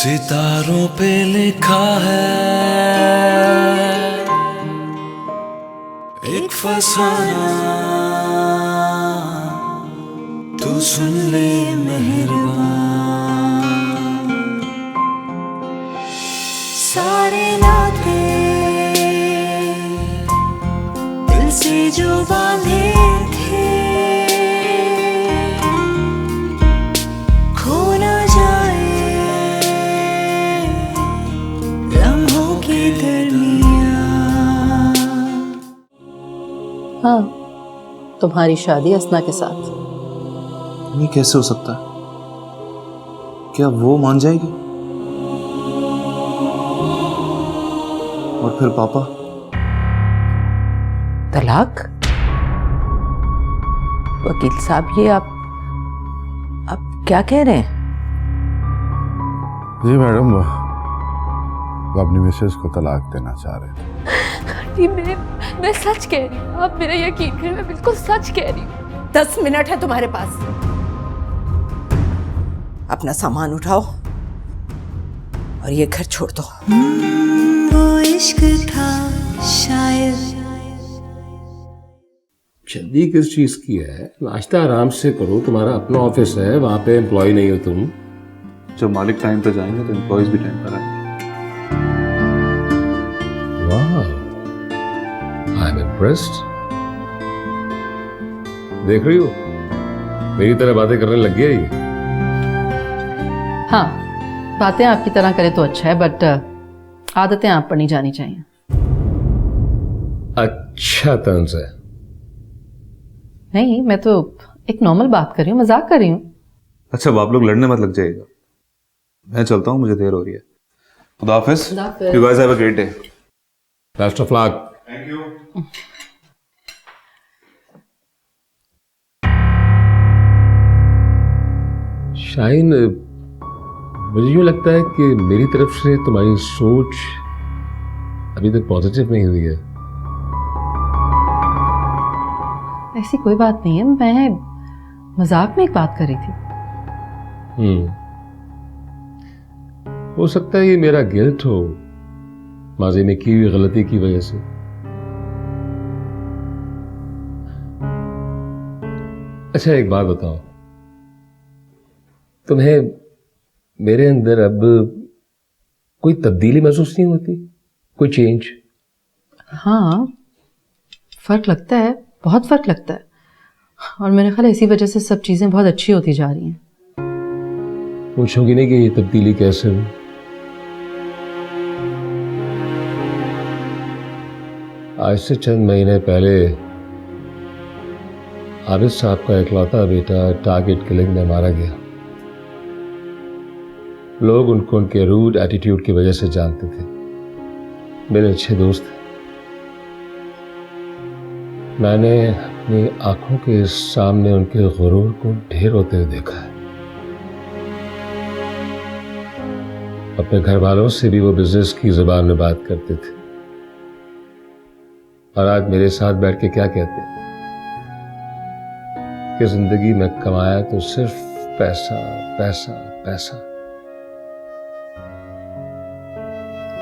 सितारों पे लिखा है एक फसाना, तू सुन ले मेहरबान। सारे नाते दिल से जो बांधे थे खो ना जाए लम्हों के दरमियान। हाँ, तुम्हारी शादी असना के साथ। ये कैसे हो सकता है? क्या वो मान जाएगी? और फिर पापा? तलाक? वकील साहब, ये आप क्या कह रहे हैं? जी मैडम, वो अपनी मिसेस को तलाक देना चाह रहे थे। जी मैं सच कह रही हूँ, आप मेरा यकीन करें, मैं बिल्कुल सच कह रही हूँ। 10 मिनट है तुम्हारे पास। अपना सामान उठाओ और ये घर छोड़ दो। वो इश्क था शायद। जल्दी किस चीज की है? नाश्ता आराम से करो, तुम्हारा अपना ऑफिस है, वहां पे एम्प्लॉय नहीं हो तुम। जब मालिक टाइम पे जाएंगे तो एम्प्लॉयज भी टाइम पर आएंगे। वाह, आई एम इम्प्रेस्ड। देख रही हो, मेरी तरह बातें करने लग गया ये। हाँ, बातें आपकी तरह करे तो अच्छा है, बट आदतें आप पर नहीं जानी चाहिए। अच्छा तंज है। नहीं, मैं तो एक नॉर्मल बात कर रही हूँ, मजाक कर रही हूँ। अच्छा, अब आप लोग लड़ने मत लग जाइएगा। मैं चलता हूँ, मुझे देर हो रही है। खुदा हाफिज। You guys have a great day. Best of luck. Thank you. Shine, मुझे यूँ लगता है कि मेरी तरफ से तुम्हारी सोच अभी तक पॉजिटिव नहीं हुई है। ऐसी कोई बात नहीं है, मैं मजाक में एक बात कर रही थी। हो सकता है ये मेरा गिल्ट हो, माजी में की हुई गलती की वजह से। अच्छा, एक बात बताओ, तुम्हें मेरे अंदर अब कोई तब्दीली महसूस नहीं होती? कोई चेंज? हाँ, फर्क लगता है, बहुत फर्क लगता है। और मेरे ख्याल इसी वजह से सब चीजें बहुत अच्छी होती जा रही हैं। पूछोगी नहीं कि ये तब्दीली कैसे हुई? आज से चंद महीने पहले आबिद साहब का इकलौता बेटा टारगेट किलिंग में मारा गया। लोग उनको उनके रूड एटीट्यूड की वजह से जानते थे। मेरे अच्छे दोस्त थे। मैंने अपनी आंखों के सामने उनके गुरूर को ढेर होते हुए देखा है। अपने घर वालों से भी वो बिजनेस की जुबान में बात करते थे, और आज मेरे साथ बैठ के क्या कहते हैं कि जिंदगी में कमाया तो सिर्फ पैसा पैसा पैसा,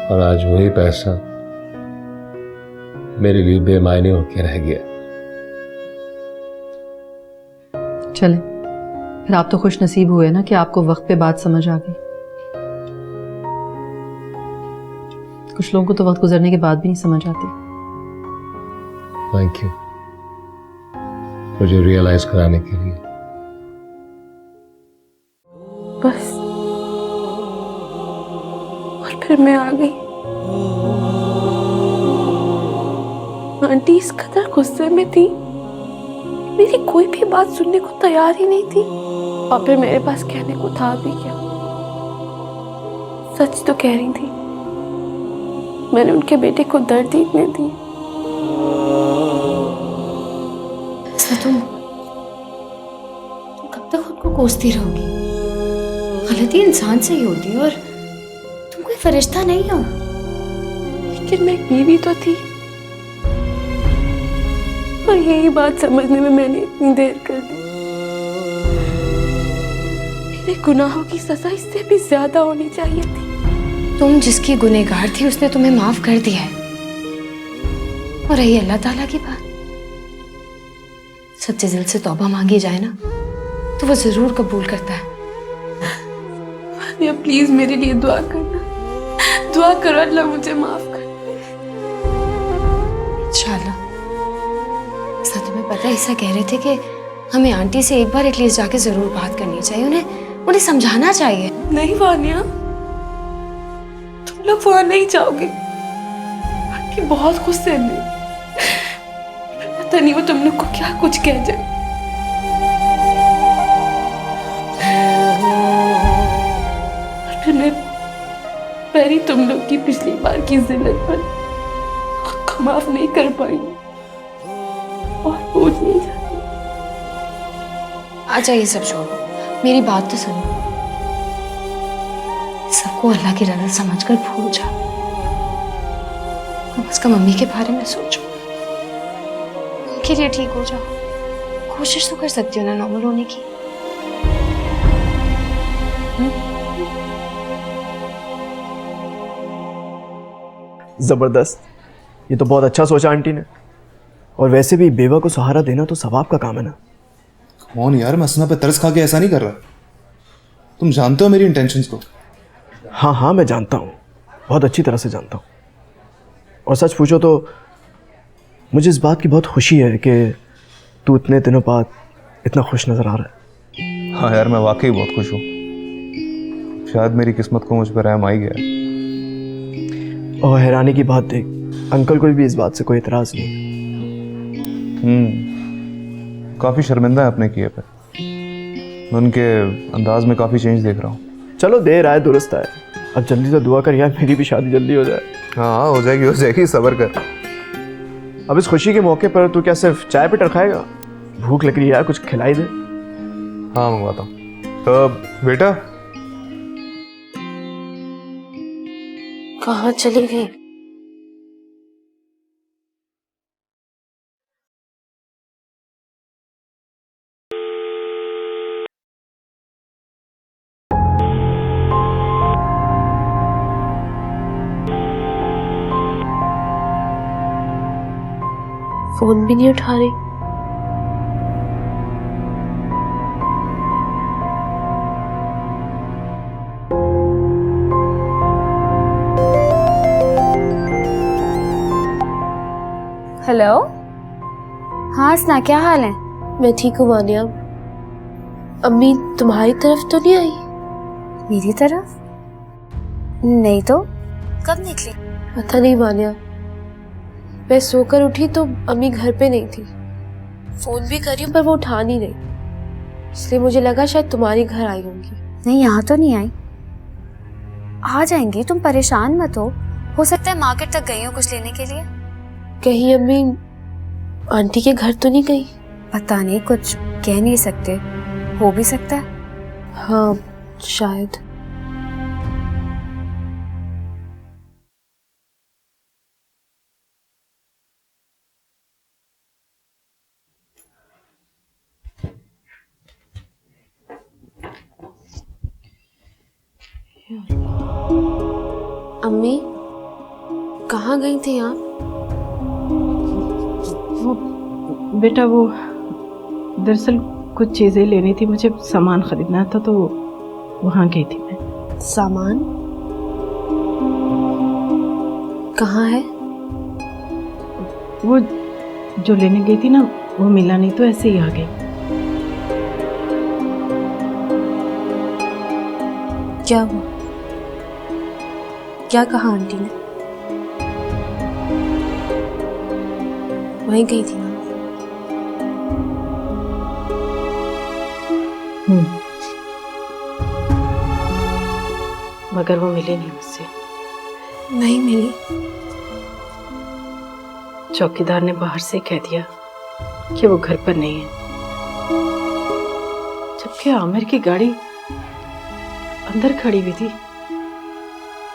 और आज वही पैसा मेरे लिए बेमायने होकर रह गया। चले, फिर आप तो खुश नसीब हुए ना कि आपको वक्त पे बात समझ आ गई। कुछ लोगों को तो वक्त गुजरने के बाद भी नहीं समझ आती। थैंक यू मुझे रियलाइज कराने के लिए। बस, और फिर मैं आ गई। आंटी इस कदर गुस्से में थी, मेरी कोई भी बात सुनने को तैयार ही नहीं थी। और फिर मेरे पास कहने को था भी क्या? सच तो कह रही थी, मैंने उनके बेटे को दर्द देखने दी। तुम कब तक खुद को कोसती रहोगी? गलती इंसान से ही होती है, और तुम कोई फरिश्ता नहीं हो। लेकिन मैं एक बीवी तो थी, और यही बात समझने में मैंने इतनी देर कर दी। अपने गुनाहों की सजा इससे भी ज्यादा होनी चाहिए थी। तुम जिसकी गुनहगार थी उसने तुम्हें माफ कर दिया है। और रही अल्लाह ताला की बात, सच्चे दिल से तौबा मांगी जाए ना तो वो जरूर कबूल करता है। या प्लीज मेरे लिए दुआ करना, दुआ करो अल्लाह मुझे माफ कर। इंशाल्लाह। ऐसा तुम्हें पता है, ऐसा कह रहे थे कि हमें आंटी से एक बार एटलीस्ट जाके जरूर बात करनी चाहिए, उन्हें समझाना चाहिए। नहीं वानिया, तुम लोग वहां नहीं जाओगे। आंटी बहुत गुस्से में, पता नहीं वो तुम लोग को क्या कुछ कह जाए। और फिर मैं पैरी तुम लोग की पिछली बार की जिल्लत पर माफ नहीं कर पाई और बोझ नहीं जाती। अच्छा ये सब छोड़ो, मेरी बात तो सुनो। सबको अल्लाह की रज़ा समझकर भूल जाओ। बस का मम्मी के बारे में सोचो, उनके लिए ठीक हो जाओ। कोशिश तो कर सकती हो ना नॉर्मल होने की। जबरदस्त, ये तो बहुत अच्छा सोचा आंटी ने। और वैसे भी बेवा को सहारा देना तो सवाब का काम है ना। कौन यार, मैं असना पे तरस खा के ऐसा नहीं कर रहा। तुम जानते हो मेरी इंटेंशंस को। हाँ हाँ मैं जानता हूँ, बहुत अच्छी तरह से जानता हूँ। और सच पूछो तो मुझे इस बात की बहुत खुशी है कि तू इतने दिनों बाद इतना खुश नज़र आ रहा है। हाँ यार, मैं वाकई बहुत खुश हूँ। शायद मेरी किस्मत को मुझ पर रहम आ ही गया। और हैरानी की बात देख, अंकल को भी इस बात से कोई एतराज़ नहीं। काफ़ी शर्मिंदा है अपने किए पे। मैं उनके अंदाज में काफ़ी चेंज देख रहा हूँ। चलो देर आए दुरुस्त आए। अब जल्दी से दुआ कर यार, मेरी भी शादी जल्दी हो जाए। हाँ हो जाएगी, सब्र कर। अब इस खुशी के मौके पर तू क्या सिर्फ चाय पे खाएगा? भूख लग रही है यार, कुछ खिलाई दे। हाँ मंगवाता हूँ। तो बेटा कहाँ चली गई? फोन भी नहीं उठा रही। हेलो, हाँ सना, क्या हाल है? मैं ठीक हूँ वानिया। अम्मी तुम्हारी तरफ तो नहीं आई? मेरी तरफ नहीं तो। कब निकली? पता नहीं वानिया, मैं सोकर उठी तो अम्मी घर पे नहीं थी। फोन भी करी पर वो उठा नहीं रही, इसलिए मुझे लगा शायद तुम्हारी घर आई होंगी। नहीं, यहाँ तो नहीं आई। आ जाएंगी, तुम परेशान मत हो सकता है मार्केट तक गई हो कुछ लेने के लिए। कहीं अम्मी आंटी के घर तो नहीं गई? पता नहीं, कुछ कह नहीं सकते, हो भी सकता है। हाँ शायद। अम्मी कहाँ गई थी आप? बेटा वो दरअसल कुछ चीज़ें लेनी थी, मुझे सामान ख़रीदना था तो वहाँ गई थी मैं। सामान कहाँ है? वो जो लेने गई थी ना वो मिला नहीं तो ऐसे ही आ गई। क्या हुआ? क्या कहा आंटी ने? वहीं गई थी ना? मगर वो मिली नहीं मुझसे। नहीं मिली? चौकीदार ने बाहर से कह दिया कि वो घर पर नहीं है, जबकि आमिर की गाड़ी अंदर खड़ी हुई थी।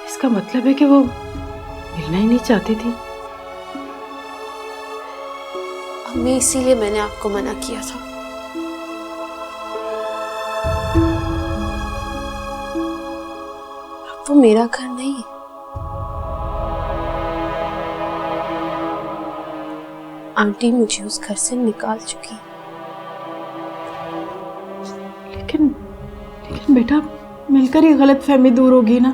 इसका मतलब है कि वो मिलना ही नहीं चाहती थी। अम्मी इसीलिए मैंने आपको मना किया था। वो मेरा घर नहीं है। आंटी मुझे उस घर से निकाल चुकी। लेकिन बेटा मिलकर ही गलत फहमी दूर होगी ना।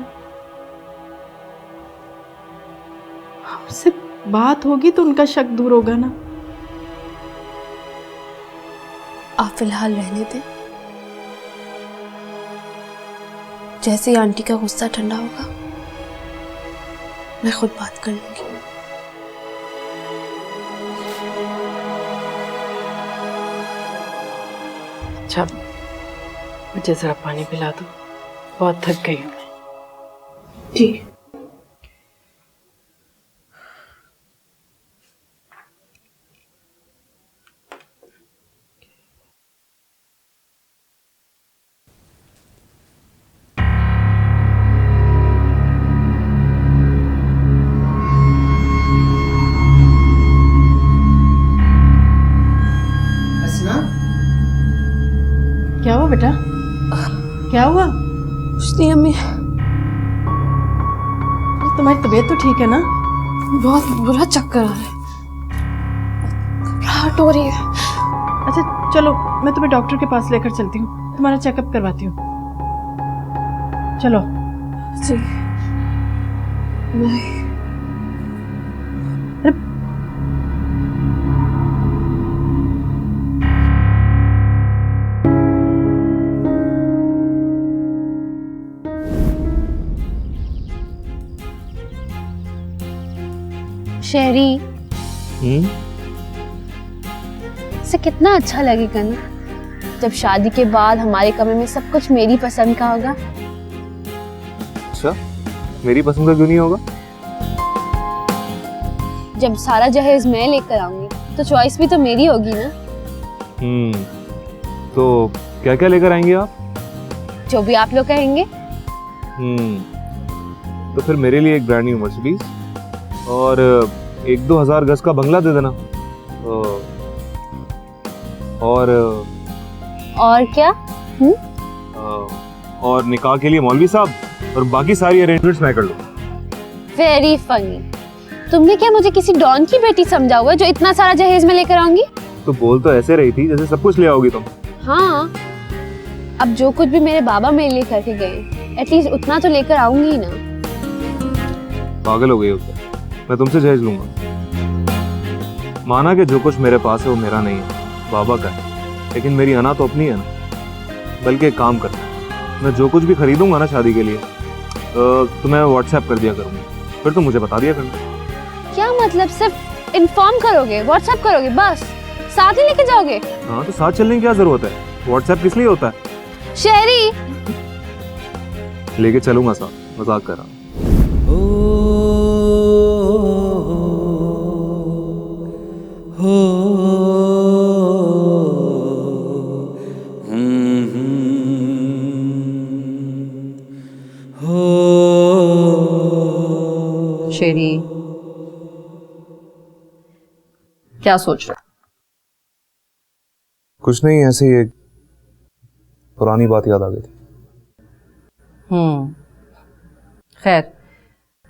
हमसे बात होगी तो उनका शक दूर होगा ना। आप फिलहाल रहने दें, जैसे ही आंटी का गुस्सा ठंडा होगा मैं खुद बात कर लूंगी। अच्छा मुझे जरा पानी पिला दो, बहुत थक गई हूँ मैं। जी। क्या हुआ बेटा? क्या हुआ? कुछ नहीं अम्मी, तुम्हारी तबीयत तो ठीक है ना? बहुत बुरा चक्कर आ रहा है, घबराहट हो रही है। अच्छा चलो मैं तुम्हें डॉक्टर के पास लेकर चलती हूँ, तुम्हारा चेकअप करवाती हूँ। चलो। जी। नहीं। शहरी से कितना अच्छा लगेगा ना जब शादी के बाद हमारे कमरे में सब कुछ मेरी पसंद का होगा। अच्छा मेरी पसंद का क्यों नहीं होगा? जब सारा जहेज मैं लेकर आऊंगी तो चॉइस भी तो मेरी होगी ना। तो क्या क्या लेकर आएंगे आप? जो भी आप लोग कहेंगे। तो फिर मेरे लिए एक ब्रांड न्यू मर्सिडीज और 1-2 हज़ार गज का बंगला दे देना। और क्या? और निकाह के लिए मौलवी साहब और बाकी सारी अरेंजमेंट्स मैं कर लूंगा। Very funny. तुमने क्या मुझे किसी डॉन की बेटी समझा हुआ है जो इतना सारा जहेज में लेकर आऊंगी? तो बोल तो ऐसे रही थी जैसे सब कुछ ले आओगी तुम। हाँ, अब जो कुछ भी मेरे बाबा मेरे लिए करके गए एटलीस्ट उतना तो लेकर आऊंगी ना। पागल हो गई हो क्या? मैं तुमसे जहेज लूंगा। माना कि जो कुछ मेरे पास है वो मेरा नहीं है, बाबा का है, लेकिन मेरी अना तो अपनी है ना। बल्कि एक काम करना, मैं जो कुछ भी खरीदूंगा ना शादी के लिए तो मैं व्हाट्सएप कर दिया करूंगा, फिर तुम मुझे बता दिया करना। क्या मतलब? सिर्फ इन्फॉर्म करोगे, व्हाट्सएप करोगे, बस साथ ही लेके जाओगे? हाँ तो साथ चलने की क्या जरूरत है? व्हाट्सएप किस लिए होता है? शहरी लेके चलूंगा साथ, मजाक कर रहा हूं। शेरी क्या सोच रहा? कुछ नहीं, ऐसे ही एक पुरानी बात याद आ गई थी। खैर,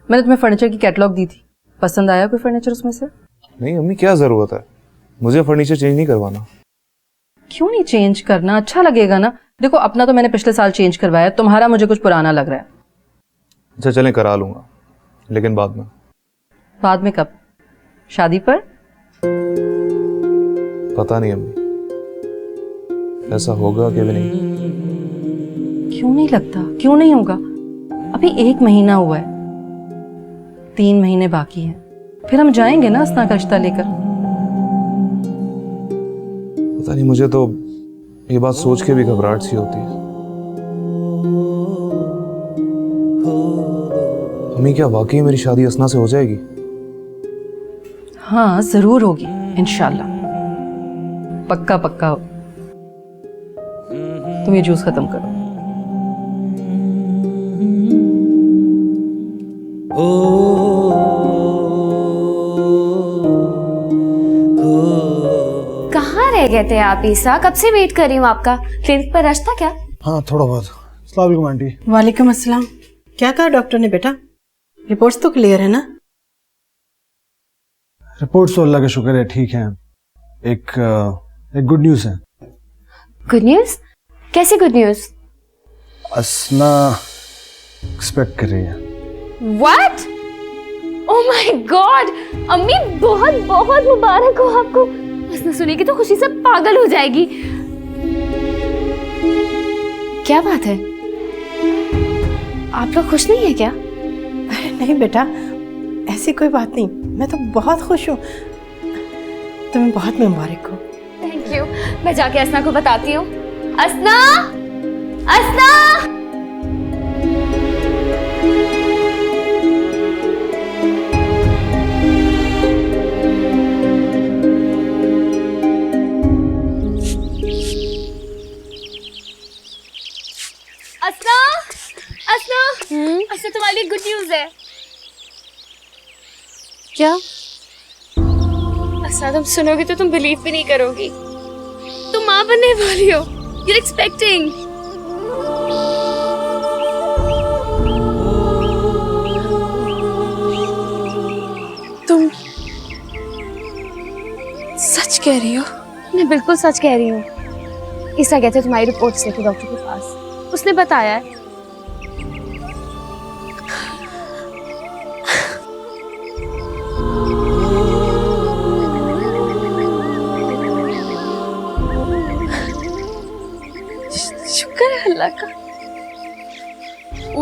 मैंने तुम्हें फर्नीचर की कैटलॉग दी थी, पसंद आया कोई फर्नीचर उसमें से? नहीं अम्मी, क्या जरूरत है, मुझे फर्नीचर चेंज नहीं करवाना। क्यों नहीं चेंज करना? अच्छा लगेगा ना। देखो अपना तो मैंने पिछले साल चेंज करवाया, तुम्हारा मुझे कुछ पुराना लग रहा है। अच्छा चलें, करा लूंगा, लेकिन बाद में। बाद में कब? शादी पर? पता नहीं अम्मी, ऐसा होगा कि भी नहीं। क्यों नहीं लगता? क्यों नहीं होगा? अभी 1 महीना हुआ है, 3 महीने बाकी हैं, फिर हम जाएंगे ना अस्ना का रिश्ता लेकर। पता नहीं, मुझे तो ये बात सोच के भी घबराहट सी होती है। अम्मी क्या वाकई मेरी शादी अस्ना से हो जाएगी? हाँ जरूर होगी इंशाल्लाह, पक्का पक्का हो। तुम ये जूस खत्म करो। कहाँ रह गए थे आप ईसा? कब से वेट कर रही हूँ आपका। क्लिनिक पर रश था क्या? हाँ थोड़ा बहुत। अस्सलाम वालेकुम आंटी। वालेकुम अस्सलाम। क्या कहा डॉक्टर ने बेटा? रिपोर्ट्स तो क्लियर है ना? रिपोर्ट्स तो अल्लाह का शुक्र है ठीक है। एक गुड न्यूज़ है। Good news? कैसी गुड न्यूज? असना एक्सपेक्ट कर रही है। व्हाट? ओह माय गॉड, अम्मी बहुत बहुत मुबारक हो आपको। उसने सुनेगी तो खुशी से पागल हो जाएगी। क्या बात है, आप लोग खुश नहीं है क्या? अरे नहीं बेटा, ऐसी कोई बात नहीं, मैं तो बहुत खुश हूँ। तुम्हें बहुत मुबारक हो। Thank you. मैं जाके असना को बताती हूँ। असना, असना! असना, असना, असना तुम्हारे लिए गुड न्यूज है। क्या? असना तुम सुनोगी तो तुम बिलीव भी नहीं करोगी। तुम माँ बनने वाली हो। You're expecting. तुम सच कह रही हो? मैं बिल्कुल सच कह रही हूँ। ईसा गए थे तुम्हारी रिपोर्ट्स लेके डॉक्टर के पास। उसने बताया है। शुक्र है अल्लाह का।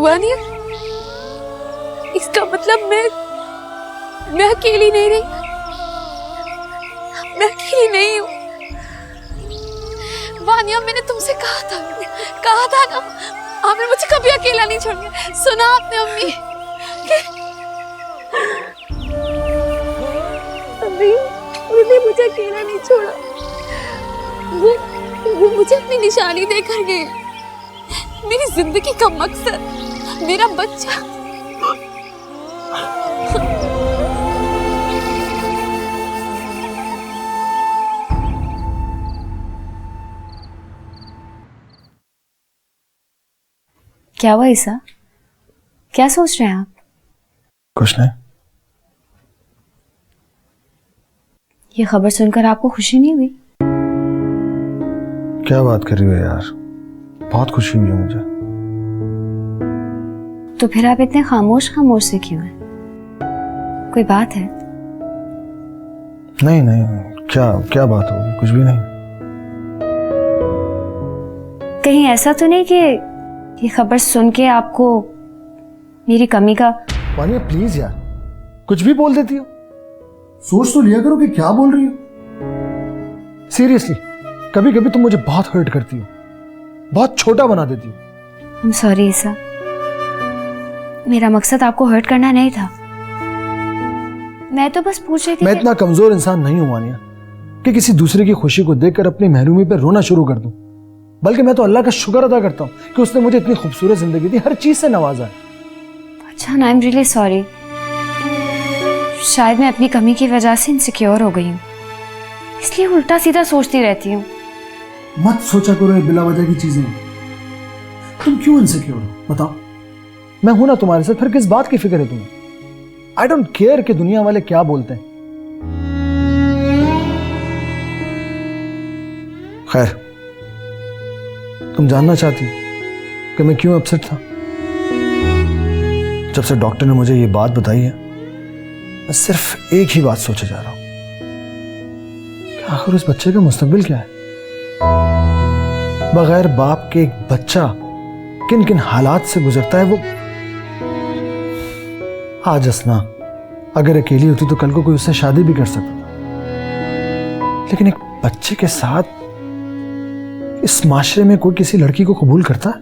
वानिया, इसका मतलब मैं अकेली नहीं रही। मैं अकेली नहीं हूँ। वानिया, मैंने तुमसे कहा था ना, आमिर मुझे कभी अकेला नहीं छोड़ेगा। सुना आपने अम्मी? अम्मी, उन्होंने मुझे अकेला नहीं छोड़ा। वो मुझे अपनी निशानी देकर गए। मेरी जिंदगी का मकसद मेरा बच्चा। क्या हुआ ईसा? क्या सोच रहे हैं आप? कुछ नहीं। ये खबर सुनकर आपको खुशी नहीं हुई? क्या बात कर रही हो यार, बहुत खुशी हुई है मुझे। तो फिर आप इतने खामोश से क्यों हैं? कोई बात है? नहीं नहीं, क्या बात होगी? कुछ भी नहीं। कहीं ऐसा तो नहीं कि ये खबर सुन के आपको मेरी कमी का... वानिया प्लीज यार, कुछ भी बोल देती हो। सोच तो लिया करो कि क्या बोल रही हो। सीरियसली, कभी कभी तुम मुझे बहुत हर्ट करती हो, बहुत छोटा बना देती हो। आई एम सॉरी ईसा, मेरा मकसद आपको हर्ट करना नहीं था। मैं तो बस पूछ रही थी। मैं इतना कमजोर इंसान नहीं हूं वानिया कि किसी दूसरे की खुशी को देखकर अपनी महरूमी पर रोना शुरू कर दूं। बल्कि मैं तो अल्लाह का शुक्र अदा करता हूं कि उसने मुझे इतनी खूबसूरत जिंदगी दी, हर चीज से नवाजा है। अच्छा, आई एम रियली सॉरी। शायद मैं अपनी कमी की वजह से इनसिक्योर हो गई हूँ, इसलिए उल्टा सीधा सोचती रहती हूँ। मत सोचा करो ये बिला वजह की चीजें। तुम क्यों इनसिक्योर हो बताओ? मैं हूं ना तुम्हारे साथ, फिर किस बात की फिक्र है तुम्हें? आई डोंट केयर कि दुनिया वाले क्या बोलते हैं। खैर, तुम जानना चाहती हो कि मैं क्यों अपसेट था? जब से डॉक्टर ने मुझे ये बात बताई है, मैं सिर्फ एक ही बात सोचे जा रहा हूं कि आखिर उस बच्चे का मुस्तकबिल क्या है। बगैर बाप के एक बच्चा किन किन हालात से गुजरता है वो। आज असना अगर अकेली होती तो कल को कोई उससे शादी भी कर सकता था, लेकिन एक बच्चे के साथ इस माशरे में कोई किसी लड़की को कबूल करता है?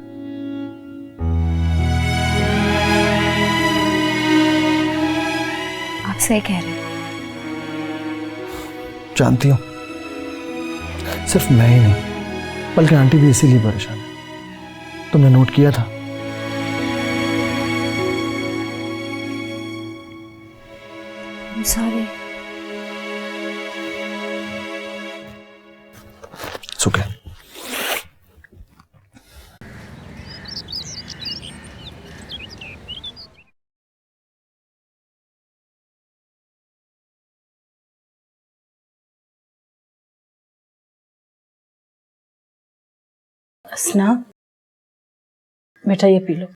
आप सही कह रहे हैं। जानती हूं, सिर्फ मैं ही नहीं बल्कि आंटी भी इसीलिए परेशान है। तुमने नोट किया था? सॉरी। ओके। हसना, बेटा ये पी लो।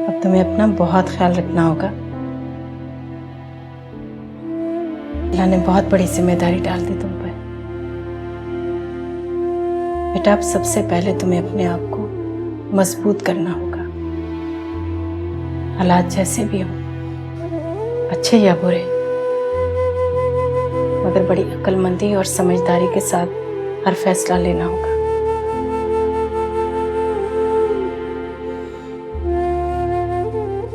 अब तुम्हें अपना बहुत ख्याल रखना होगा। अल्लाह ने बहुत बड़ी जिम्मेदारी डाल दी तुम पर। बेटा अब सबसे पहले तुम्हें अपने आप को मजबूत करना होगा। हालात जैसे भी हो, अच्छे या बुरे, मगर बड़ी अक्लमंदी और समझदारी के साथ हर फैसला लेना होगा।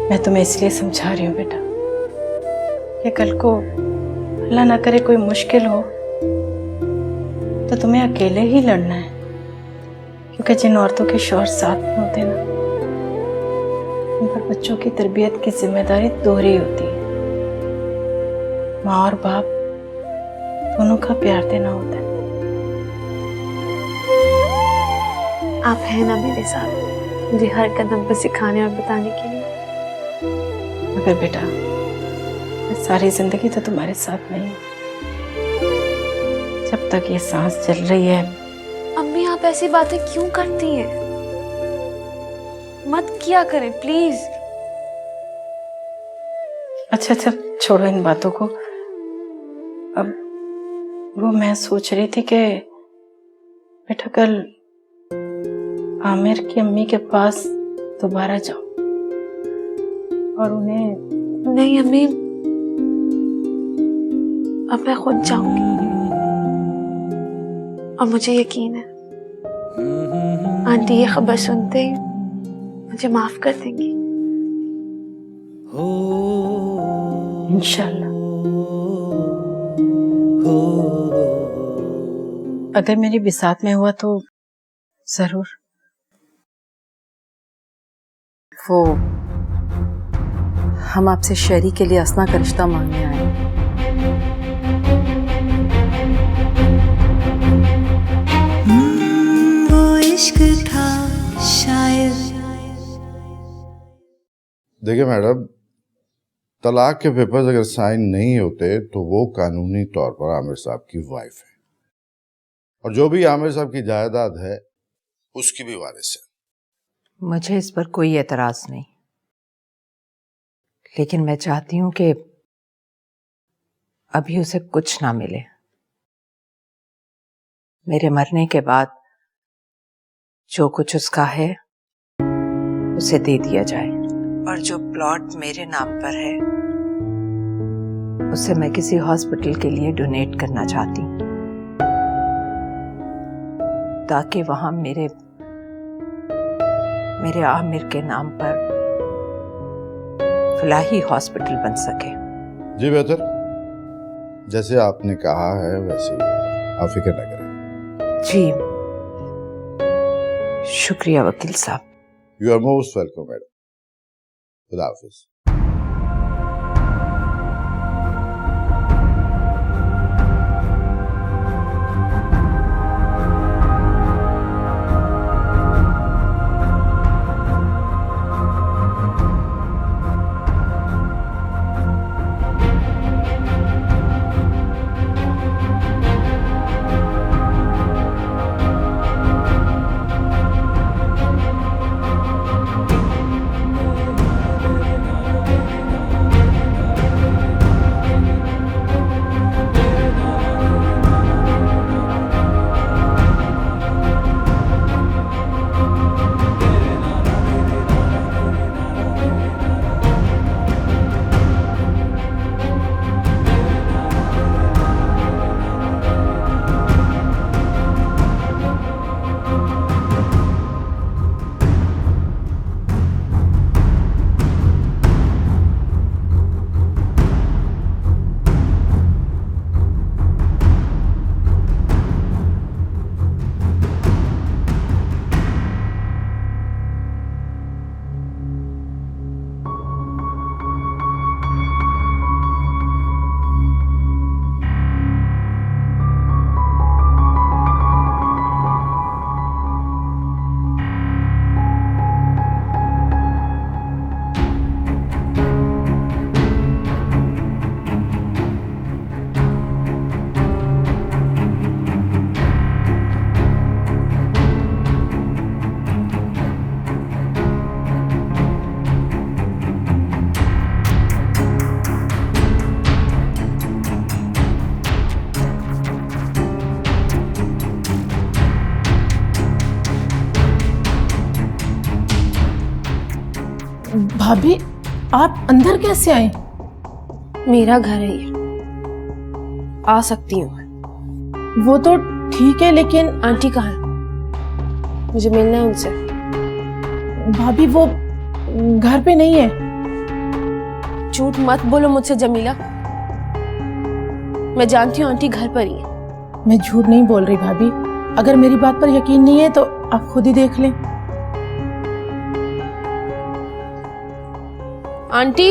मैं तुम्हें इसलिए समझा रही हूँ बेटा कि कल को अल्लाह ना करे कोई मुश्किल हो तो तुम्हें अकेले ही लड़ना है, क्योंकि जिन औरतों के शौहर साथ में होते ना, उन पर बच्चों की तरबियत की जिम्मेदारी दोहरी होती है। माँ और बाप दोनों का प्यार देना होता है। आप हैं ना मेरे साथ, मुझे हर कदम पर सिखाने और बताने के लिए। मगर बेटा मैं सारी जिंदगी तो तुम्हारे साथ नहीं हूँ। जब तक ये सांस चल रही है। अम्मी आप ऐसी बातें क्यों करती हैं? मत किया करें प्लीज। अच्छा अच्छा छोड़ो इन बातों को। अब वो मैं सोच रही थी कि बेटा कल आमिर की अम्मी के पास दोबारा जाओ और उन्हें। नहीं अम्मी, अब मैं खुद जाऊंगी और मुझे यकीन है आंटी ये खबर सुनते ही मुझे माफ कर देंगी इंशाल्लाह। अगर मेरी बिसात में हुआ तो जरूर। वो हम आपसे शहरी के लिए असना का रिश्ता मांगने आए हैं। वो इश्क था शायद। देखिए मैडम, तलाक के पेपर्स अगर साइन नहीं होते तो वो कानूनी तौर पर आमिर साहब की वाइफ है, और जो भी आमिर साहब की जायदाद है उसकी भी वारिस है। मुझे इस पर कोई एतराज नहीं, लेकिन मैं चाहती हूं कि अभी उसे कुछ ना मिले। मेरे मरने के बाद जो कुछ उसका है उसे दे दिया जाए, और जो प्लॉट मेरे नाम पर है उसे मैं किसी हॉस्पिटल के लिए डोनेट करना चाहती हूँ, ताकि वहां मेरे आमिर के नाम पर फलाही हॉस्पिटल बन सके। जी बेहतर, जैसे आपने कहा है वैसे ही, आप फिक्र न करें। जी शुक्रिया वकील साहब। You are most welcome madam. खुदा हाफिज। भाभी आप अंदर कैसे आए? मेरा घर है ये, आ सकती हूँ। वो तो ठीक है लेकिन आंटी कहाँ है? मुझे मिलना है उनसे। भाभी वो घर पे नहीं है। झूठ मत बोलो मुझसे जमीला, मैं जानती हूँ आंटी घर पर ही है। मैं झूठ नहीं बोल रही भाभी, अगर मेरी बात पर यकीन नहीं है तो आप खुद ही देख लें। आंटी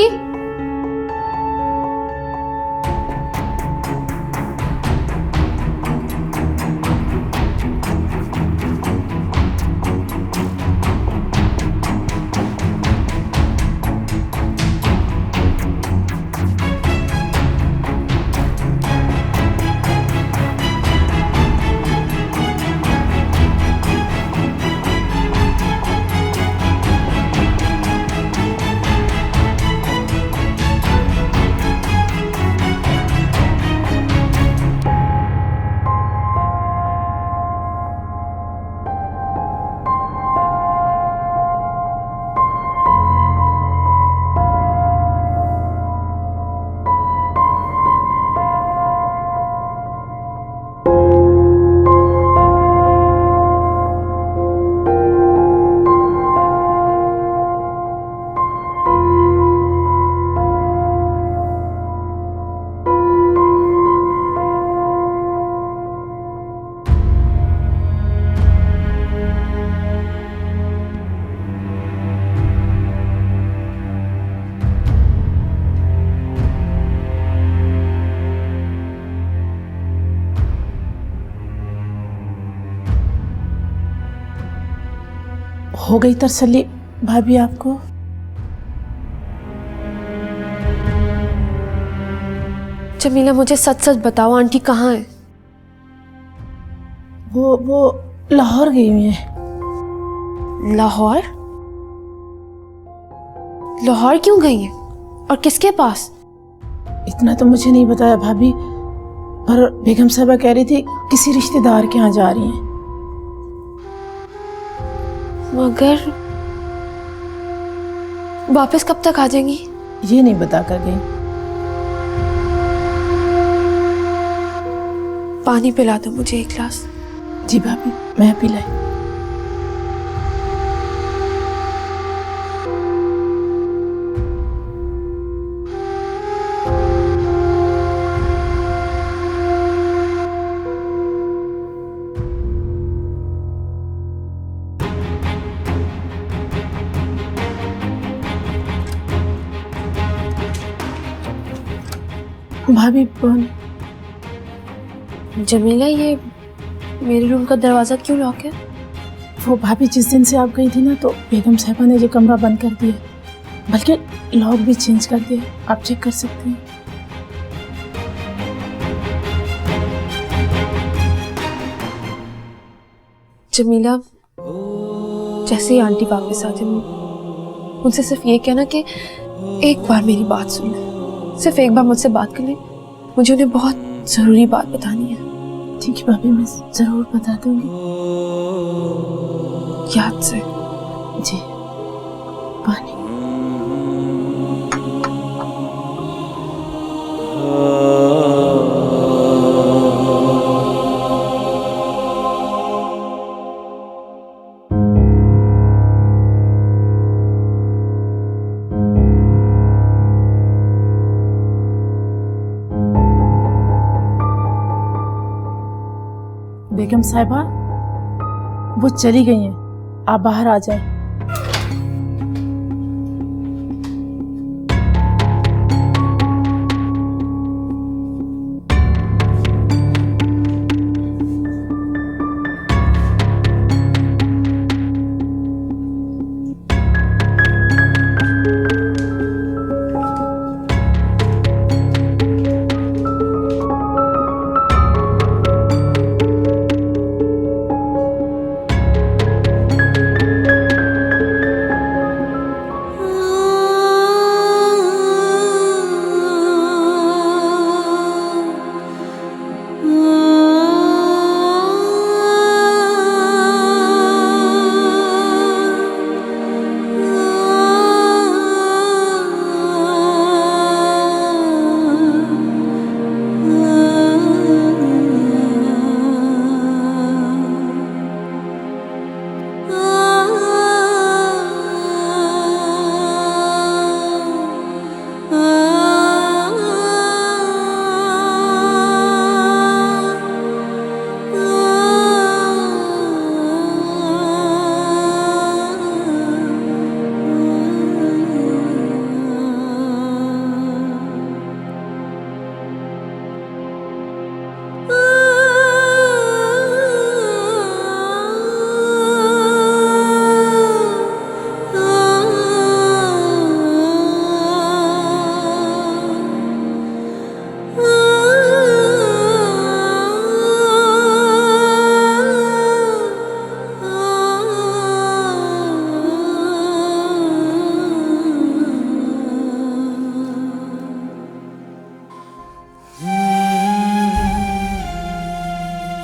हो गई तसल्ली भाभी आपको? जमीला मुझे सच सच बताओ आंटी कहाँ है? वो लाहौर गई हुई है। लाहौर? लाहौर क्यों गई है और किसके पास? इतना तो मुझे नहीं बताया भाभी, पर बेगम साहबा कह रही थी किसी रिश्तेदार के यहाँ जा रही हैं। मगर वापस कब तक आ जाएंगी? ये नहीं बता कर गई। पानी पिला दो मुझे एक गिलास। जी भाभी, मैं पिलाई। भाभी जमीला, ये मेरे रूम का दरवाजा क्यों लॉक है? वो भाभी जिस दिन से आप गई थी ना, तो बेगम साहबा ने ये कमरा बंद कर दिया, बल्कि लॉक भी चेंज कर दिया। आप चेक कर सकते हैं। जमीला, जैसे ही आंटी वापस आ जाए उनसे सिर्फ ये कहना कि एक बार मेरी बात सुन ले, सिर्फ एक बार मुझसे बात कर ले। मुझे उन्हें बहुत जरूरी बात बतानी है। ठीक है भाभी, मैं जरूर बता दूंगी। याद से। जी। पानी। बेगम साहिबा, वो चली गई हैं, आप बाहर आ जाए।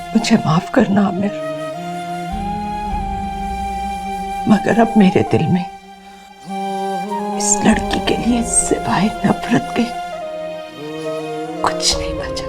मुझे माफ करना आमिर, मगर अब मेरे दिल में इस लड़की के लिए सिवाय नफरत के कुछ नहीं बचा।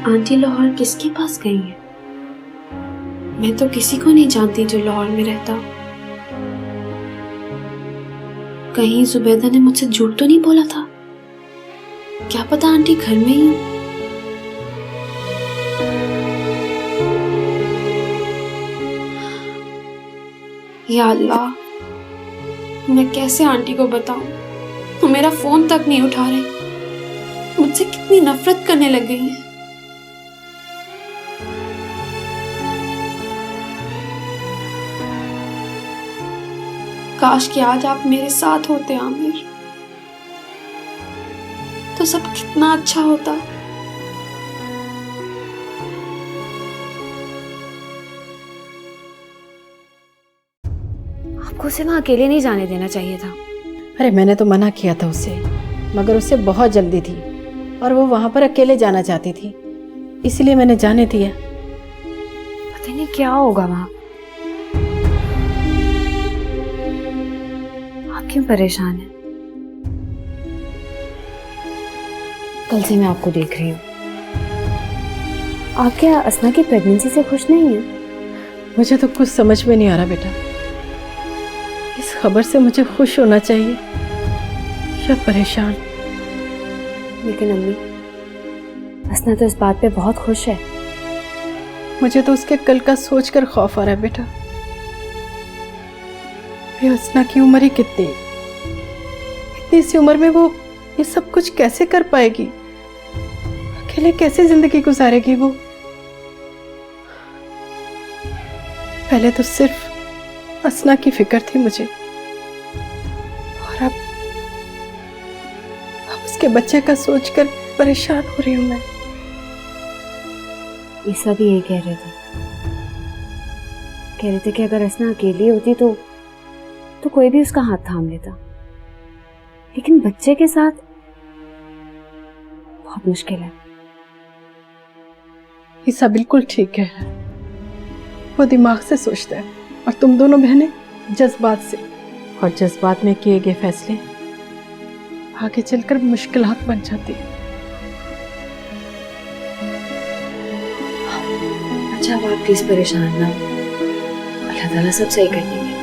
आंटी लाहौर किसके पास गई है? मैं तो किसी को नहीं जानती जो लाहौर में रहता। कहीं जुबैदा ने मुझसे झूठ तो नहीं बोला था? क्या पता आंटी घर में ही हो। या अल्लाह, मैं कैसे आंटी को बताऊं? वो मेरा फोन तक नहीं उठा रही, मुझसे कितनी नफरत करने लग गई है। काश कि आज आप मेरे साथ होते आमिर, तो सब कितना अच्छा होता। आपको उसे वहां अकेले नहीं जाने देना चाहिए था। अरे मैंने तो मना किया था उसे, मगर उसे बहुत जल्दी थी और वो वहां पर अकेले जाना चाहती थी, इसलिए मैंने जाने दिया। पता नहीं क्या होगा वहां। आप क्यों परेशान हैं? कल से मैं आपको देख रही हूँ। आप क्या असना की प्रेगनेंसी से खुश नहीं हैं? मुझे तो कुछ समझ में नहीं आ रहा बेटा, इस खबर से मुझे खुश होना चाहिए या परेशान। लेकिन अम्मी, असना तो इस बात पे बहुत खुश है। मुझे तो उसके कल का सोचकर खौफ आ रहा है बेटा। ये असना की उम्र ही कितनी, इतनी सी उम्र में वो ये सब कुछ कैसे कर पाएगी? अकेले कैसे जिंदगी गुजारेगी वो? पहले तो सिर्फ असना की फिक्र थी मुझे, और अब उसके बच्चे का सोचकर परेशान हो रही हूं मैं। ये सब यही कह रहे थे कि अगर असना अकेली होती तो कोई भी उसका हाथ थाम लेता, लेकिन बच्चे के साथ बहुत मुश्किल है। ईसा बिल्कुल ठीक है, वो दिमाग से सोचता है और तुम दोनों बहनें जज्बात से, और जज्बात में किए गए फैसले आगे चलकर मुश्किलात बन जाती है। अच्छा अब आप प्लीज परेशान ना हो, अल्लाह ताला सब सही कर देंगे।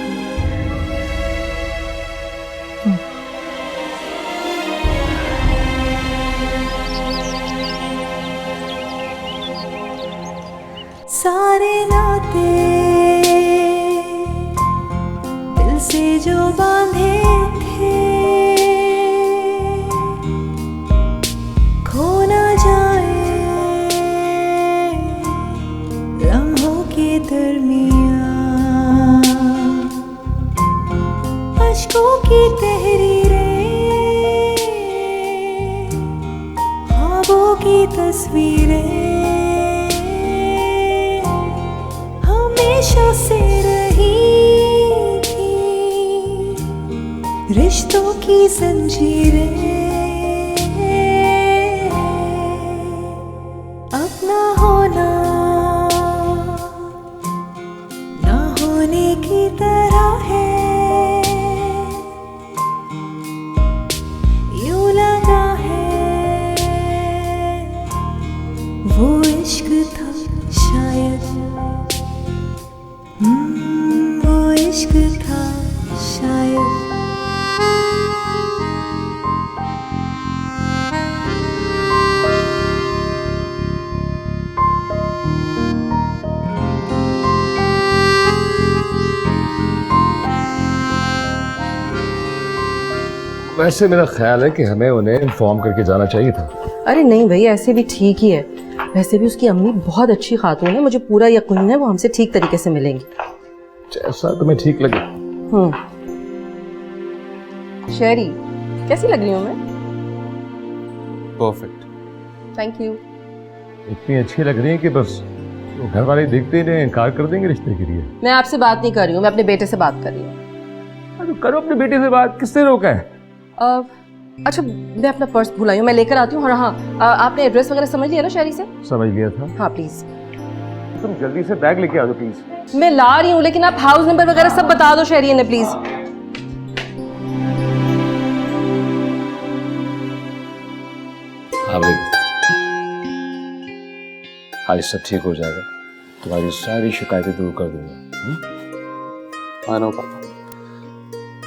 सारे नाते दिल से जो बांधे थे खो ना जाए लम्हों के दरमियां, अश्कों की तहरीरें, ख्वाबों की तस्वीरें हमेशा से रही थी, रिश्तों की जंजीरें अपना होना ना होने की तरह है। यूं लगा है वो इश्क था शायद, वो इश्क था शायद। वैसे मेरा ख्याल है कि हमें उन्हें इन्फॉर्म करके जाना चाहिए था। अरे नहीं भाई, ऐसे भी ठीक ही है। वैसे भी उसकी अम्मी बहुत अच्छी खातून है, मुझे पूरा यकीन है वो हमसे ठीक तरीके से मिलेंगी। जैसा तुम्हें ठीक लगे। शेरी, कैसी लग रही हूँ मैं? परफेक्ट। Thank you. इतनी अच्छी लग रही है कि बस वो घर वाले देखते ही नहीं इनकार कर देंगे रिश्ते के लिए। मैं आपसे बात नहीं कर रही हूँ, मैं अपने बेटे से बात कर रही हूँ। तो करो अपने बेटे से बात, किससे रोका है? अच्छा मैं अपना पर्स भुलाई हूँ, मैं लेकर आती हूँ। और हाँ, आपने एड्रेस वगैरह समझ लिया ना शेरी से? समझ लिया था। हाँ प्लीज। तुम जल्दी से बैग लेके आ दो प्लीज। मैं ला रही हूँ, लेकिन आप हाउस नंबर वगैरह सब बता दो शेरी ने प्लीज। हाँ भाई, आज सब ठीक हो जाएगा, तुम्हारी सारी शिकायतें दूर कर दूंगा। I know papa,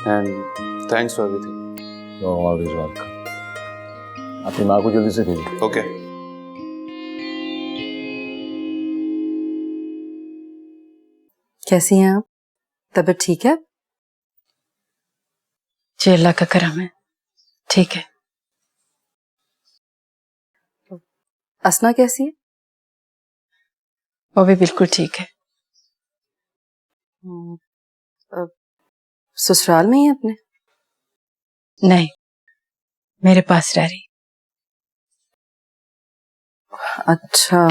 and thanks for everything. You are always welcome. अपनी माँ को जल्दी से भेजो। ओके। कैसी हैं आप? तबीयत ठीक है? जी अल्लाह का करम है, ठीक है। असना कैसी है? वो भी बिल्कुल ठीक है। ससुराल में ही है अपने? नहीं, मेरे पास रह रही। अच्छा।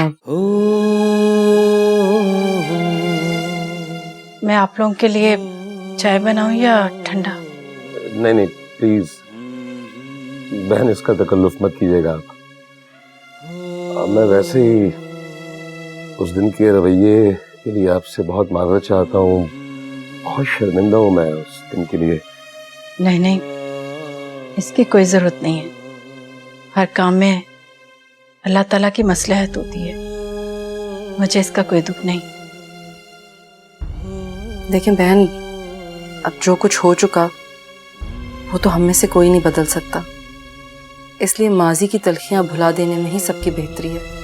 मैं आप लोगों के लिए चाय बनाऊं या ठंडा? नहीं नहीं प्लीज बहन, इसका तकल्लुफ मत कीजिएगा आप। मैं वैसे ही उस दिन के रवैये के लिए आपसे बहुत माजरत चाहता हूँ, बहुत शर्मिंदा हूँ मैं उस दिन के लिए। नहीं नहीं, इसकी कोई जरूरत नहीं है। हर काम में अल्लाह ताला की मसलहत होती है, मुझे इसका कोई दुख नहीं। लेकिन बहन, अब जो कुछ हो चुका वो तो हम में से कोई नहीं बदल सकता, इसलिए माजी की तलखियां भुला देने में ही सबकी बेहतरी है।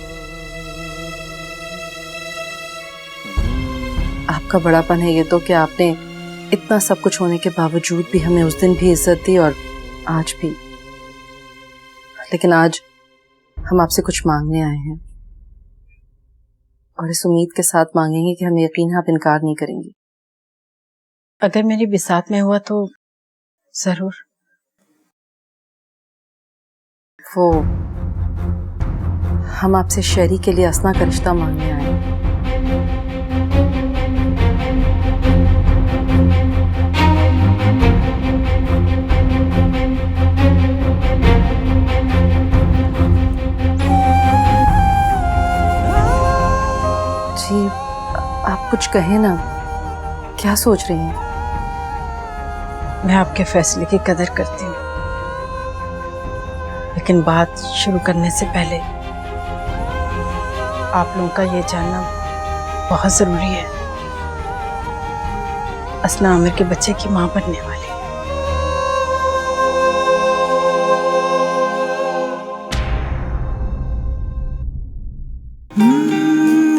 आपका बड़ापन है ये तो कि आपने इतना सब कुछ होने के बावजूद भी हमें उस दिन भी इज्जत दी और आज भी। लेकिन आज हम आपसे कुछ मांगने आए हैं और इस उम्मीद के साथ मांगेंगे कि हमें यकीन है आप इनकार नहीं करेंगी। अगर मेरी बिसात में हुआ तो जरूर। वो हम आपसे शेरी के लिए असना का रिश्ता मांगने आए हैं। जी आप कुछ कहें ना, क्या सोच रही हैं? मैं आपके फैसले की कदर करती हूँ, लेकिन बात शुरू करने से पहले आप लोगों का ये जानना बहुत जरूरी है। असना आमिर के बच्चे की मां बनने वाली है।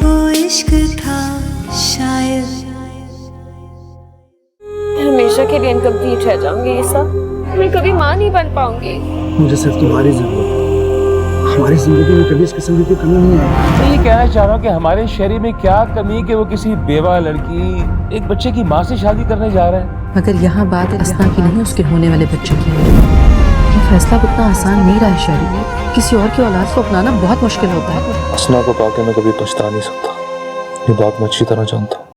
वो इश्क था शायद। हमेशा के लिए इनकम्प्लीट रह जाऊंगी ये सब, मैं कभी माँ नहीं बन पाऊंगी। मुझे सिर्फ तुम्हारी जरूरत है। हमारी जिंदगी में कभी इस किस्म की कोई कमी नहीं है। मैं ये कहना चाह रहा हूँ कि हमारे शहरी में क्या कमी है कि वो किसी बेवा लड़की एक बच्चे की माँ से शादी करने जा रहा है। मगर यहाँ बात असना की नहीं, उसके होने वाले बच्चे की है। ये फैसला उतना आसान नहीं रहा है शेरी, किसी और की औलाद को अपनाना बहुत मुश्किल होता है। असना को पाके मैं कभी पछता नहीं सकता, ये बात मैं अच्छी तरह जानता हूँ।